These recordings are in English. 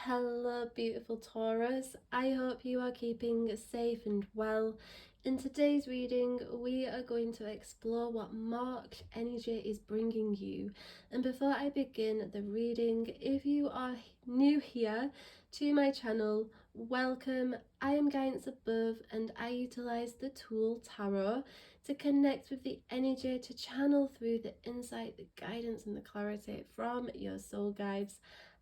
Hello, beautiful Taurus. I hope you are keeping safe and well. In today's reading, we are going to explore what March energy is bringing you. And before I begin the reading, if you are new here to my channel, welcome. I am guidance above and I utilize the tool Tarot to connect with the energy, to channel through the insight, the guidance, and the clarity from your soul guides,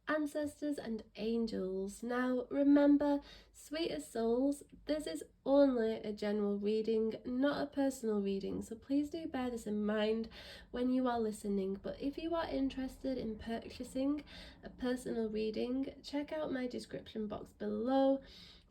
ancestors, and angels. Now remember, sweetest souls, this is only a general reading, not a personal reading, so please do bear this in mind when you are listening. But if you are interested in purchasing a personal reading, check out my description box below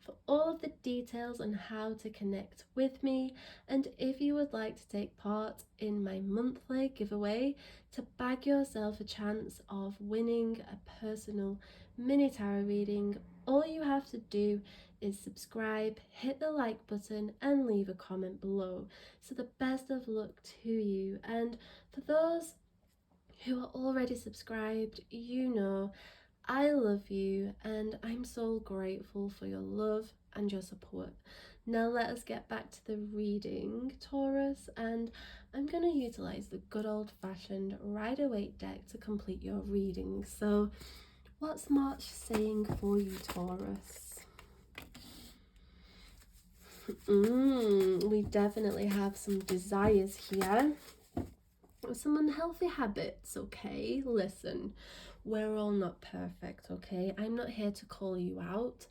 for all of the details on how to connect with me. And if you would like to take part in my monthly giveaway to bag yourself a chance of winning a personal mini tarot reading, all you have to do is subscribe, hit the like button, and leave a comment below. So the best of luck to you. And for those who are already subscribed, you know I love you and I'm so grateful for your love and your support. Now let us get back to the reading, Taurus, and I'm going to utilize the good old-fashioned Rider-Waite deck to complete your reading. So what's March saying for you, Taurus? We definitely have some desires here. Some unhealthy habits, okay? Listen, we're all not perfect, okay? I'm not here to call you out,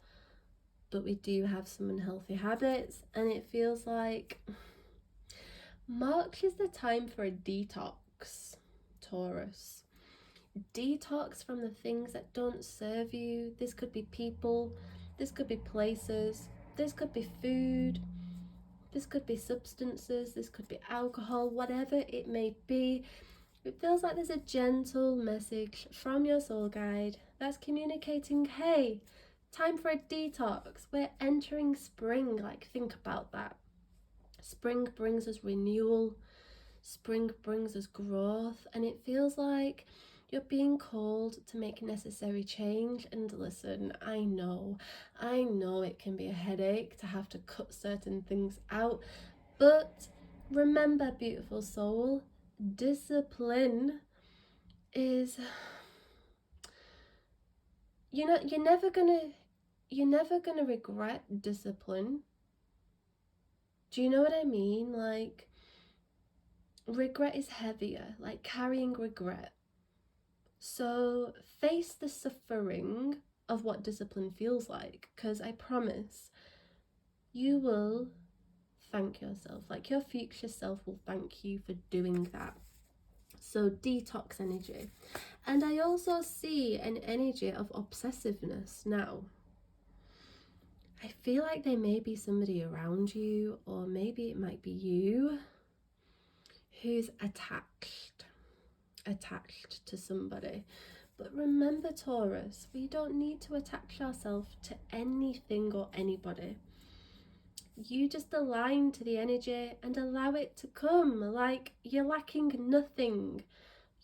but we do have some unhealthy habits, and it feels like March is the time for a detox, Taurus. Detox from the things that don't serve you. This could be people, this could be places, this could be food, this could be substances, this could be alcohol, whatever it may be. It feels like there's a gentle message from your soul guide that's communicating, hey, time for a detox. We're entering spring. Like, think about that. Spring brings us renewal, spring brings us growth, and it feels like you're being called to make necessary change. And listen, I know it can be a headache to have to cut certain things out, but remember, beautiful soul, discipline is, you're never gonna regret discipline. Do you know what I mean? Like, regret is heavier, like carrying regret. So face the suffering of what discipline feels like, because I promise you will thank yourself. Like, your future self will thank you for doing that. So detox energy. And I also see an energy of obsessiveness now. I feel like there may be somebody around you, or maybe it might be you, who's attached to somebody. But remember, Taurus, we don't need to attach ourselves to anything or anybody. You just align to the energy and allow it to come. Like, you're lacking nothing.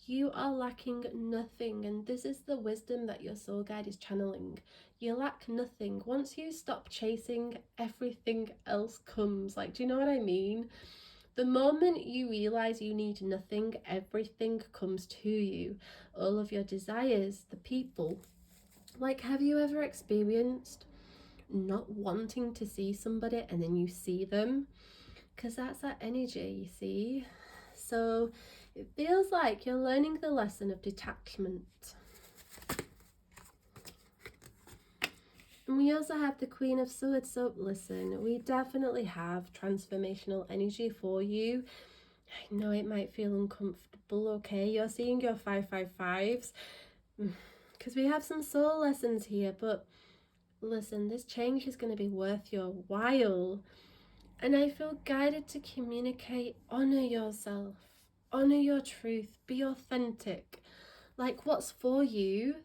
You are lacking nothing, and this is the wisdom that your soul guide is channeling. You lack nothing. Once you stop chasing, everything else comes. Like, do you know what I mean? The moment you realize you need nothing, everything comes to you. All of your desires, the people. Like, have you ever experienced not wanting to see somebody and then you see them? Because that's that energy, you see. So it feels like you're learning the lesson of detachment. And we also have the Queen of Swords. So listen, we definitely have transformational energy for you. I know it might feel uncomfortable, okay? You're seeing your 555s because we have some soul lessons here, but listen, this change is going to be worth your while. And I feel guided to communicate, honor yourself, honor your truth, be authentic. Like, what's for you,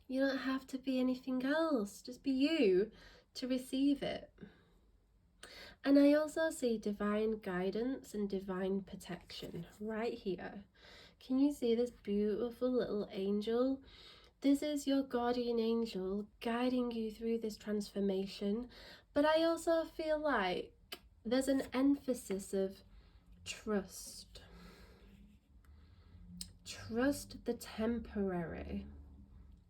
you don't have to be anything else. Just be you to receive it. And I also see divine guidance and divine protection right here. Can you see this beautiful little angel? This is your guardian angel guiding you through this transformation. But I also feel like there's an emphasis of trust. Trust the temporary,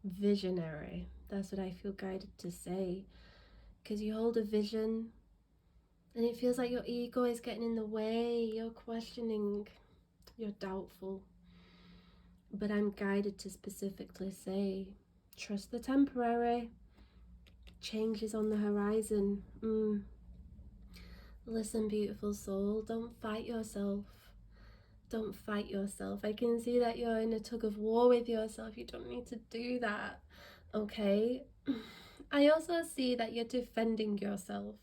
visionary. That's what I feel guided to say. Because you hold a vision and it feels like your ego is getting in the way. You're questioning, you're doubtful. But I'm guided to specifically say, trust the temporary. Change is on the horizon. Listen, beautiful soul, don't fight yourself. Don't fight yourself. I can see that you're in a tug of war with yourself. You don't need to do that, okay? I also see that you're defending yourself.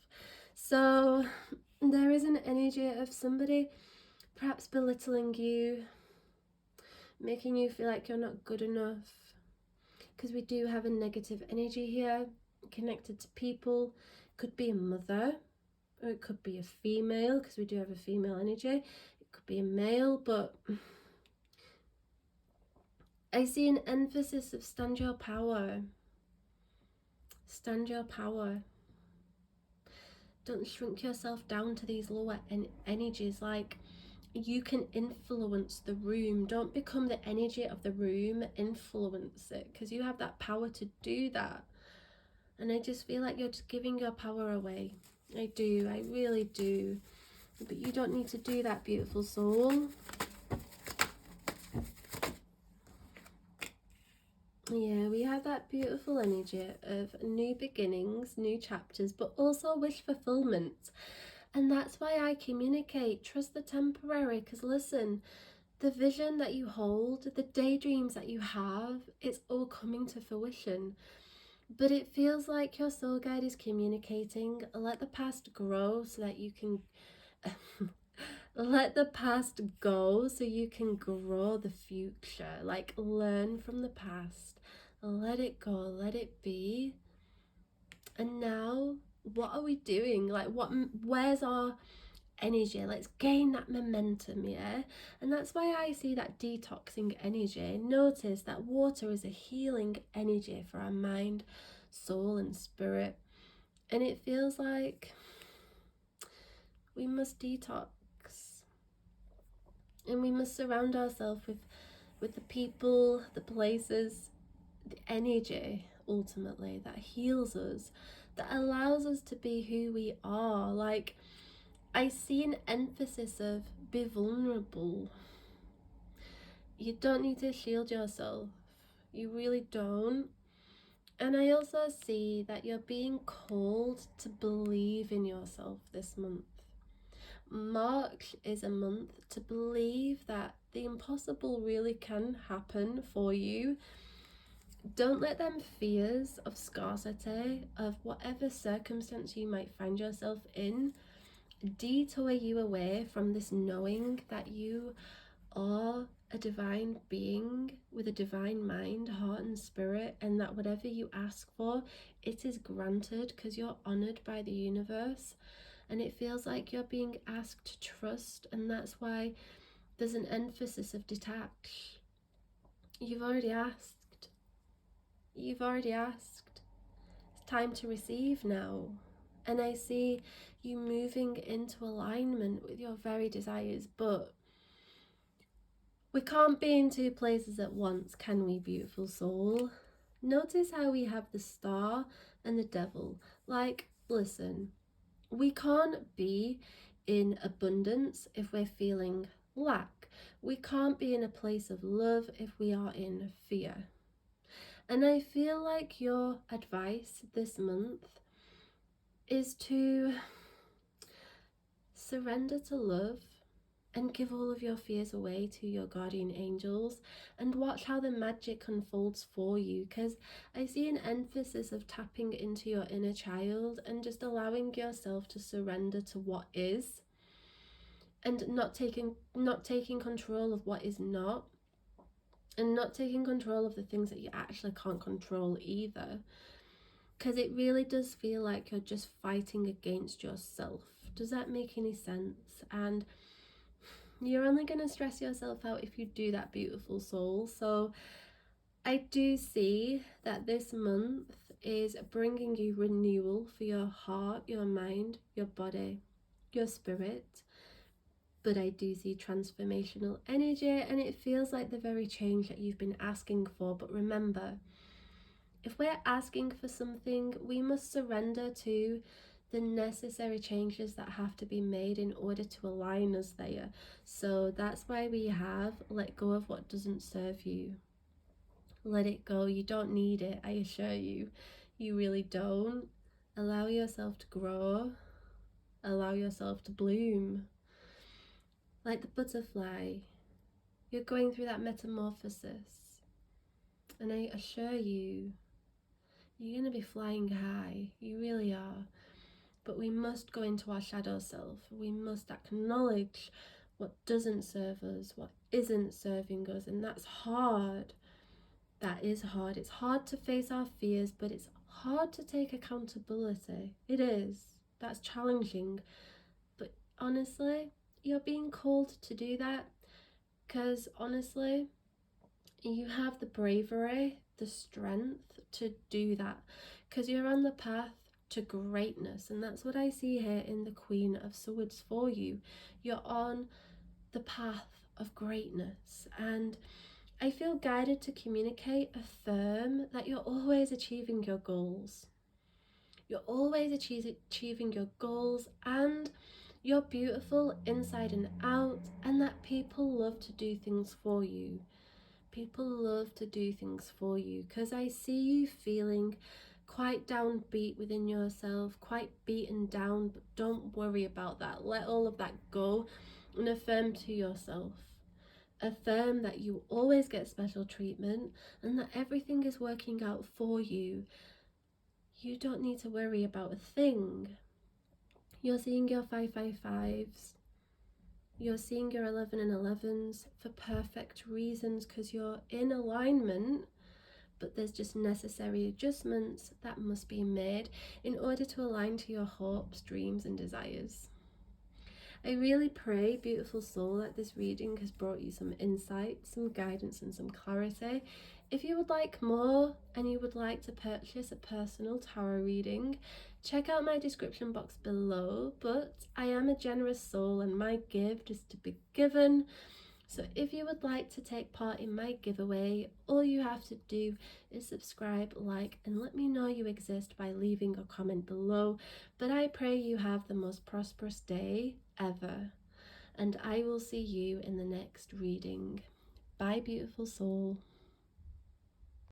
So there is an energy of somebody perhaps belittling you, making you feel like you're not good enough. Because we do have a negative energy here connected to people. It could be a mother, or it could be a female, because we do have a female energy. It could be a male, but I see an emphasis of stand your power. Stand your power. Don't shrink yourself down to these lower energies. Like, you can influence the room. Don't become the energy of the room. Influence it, because you have that power to do that. And I just feel like you're just giving your power away. I do. I really do. But you don't need to do that, beautiful soul. Yeah, we have that beautiful energy of new beginnings, new chapters, but also wish fulfillment. And that's why I communicate. Trust the temporary, because listen, the vision that you hold, the daydreams that you have, it's all coming to fruition. But it feels like your soul guide is communicating. Let the past grow so that you can let the past go so you can grow the future. Like, learn from the past. Let it go, let it be. And now, what are we doing? Like, where's our energy? Let's gain that momentum, yeah? And that's why I see that detoxing energy. Notice that water is a healing energy for our mind, soul, and spirit. And it feels like we must detox. And we must surround ourselves with the people, the places, the energy, ultimately, that heals us, that allows us to be who we are. Like, I see an emphasis of be vulnerable. You don't need to shield yourself. You really don't. And I also see that you're being called to believe in yourself this month. March is a month to believe that the impossible really can happen for you. Don't let them fears of scarcity, of whatever circumstance you might find yourself in, detour you away from this knowing that you are a divine being with a divine mind, heart, and spirit, and that whatever you ask for, it is granted because you're honored by the universe. And it feels like you're being asked to trust, and that's why there's an emphasis of detach. You've already asked. You've already asked. It's time to receive now. And I see you moving into alignment with your very desires, but we can't be in two places at once, can we, beautiful soul? Notice how we have the star and the devil. Like, listen, we can't be in abundance if we're feeling lack. We can't be in a place of love if we are in fear. And I feel like your advice this month is to surrender to love and give all of your fears away to your guardian angels and watch how the magic unfolds for you, because I see an emphasis of tapping into your inner child and just allowing yourself to surrender to what is and not taking control of what is not, and not taking control of the things that you actually can't control either, because it really does feel like you're just fighting against yourself. Does that make any sense? And you're only going to stress yourself out if you do that, beautiful soul. So I do see that this month is bringing you renewal for your heart, your mind, your body, your spirit. But I do see transformational energy, and it feels like the very change that you've been asking for. But remember, if we're asking for something, we must surrender to the necessary changes that have to be made in order to align us there. So that's why we have let go of what doesn't serve you. Let it go. You don't need it, I assure you. You really don't. Allow yourself to grow. Allow yourself to bloom. Like the butterfly, you're going through that metamorphosis. And I assure you, you're going to be flying high. You really are. But we must go into our shadow self. We must acknowledge what doesn't serve us, what isn't serving us. And that's hard. That is hard. It's hard to face our fears, but it's hard to take accountability. It is. That's challenging. But honestly, you're being called to do that because honestly, you have the bravery, the strength to do that because you're on the path to greatness. And that's what I see here in the Queen of Swords for you. You're on the path of greatness, and I feel guided to communicate, affirm that you're always achieving your goals. You're always achieving your goals, and you're beautiful inside and out, and that people love to do things for you. People love to do things for you because I see you feeling quite downbeat within yourself, quite beaten down, but don't worry about that. Let all of that go and affirm to yourself. Affirm that you always get special treatment and that everything is working out for you. You don't need to worry about a thing. You're seeing your 555s. You're seeing your 11 and 11s for perfect reasons because you're in alignment, but there's just necessary adjustments that must be made in order to align to your hopes, dreams, and desires. I really pray, beautiful soul, that this reading has brought you some insight, some guidance, and some clarity. If you would like more and you would like to purchase a personal tarot reading, check out my description box below. But I am a generous soul and my gift is to be given. So if you would like to take part in my giveaway, all you have to do is subscribe, like, and let me know you exist by leaving a comment below. But I pray you have the most prosperous day ever, and I will see you in the next reading. Bye, beautiful soul.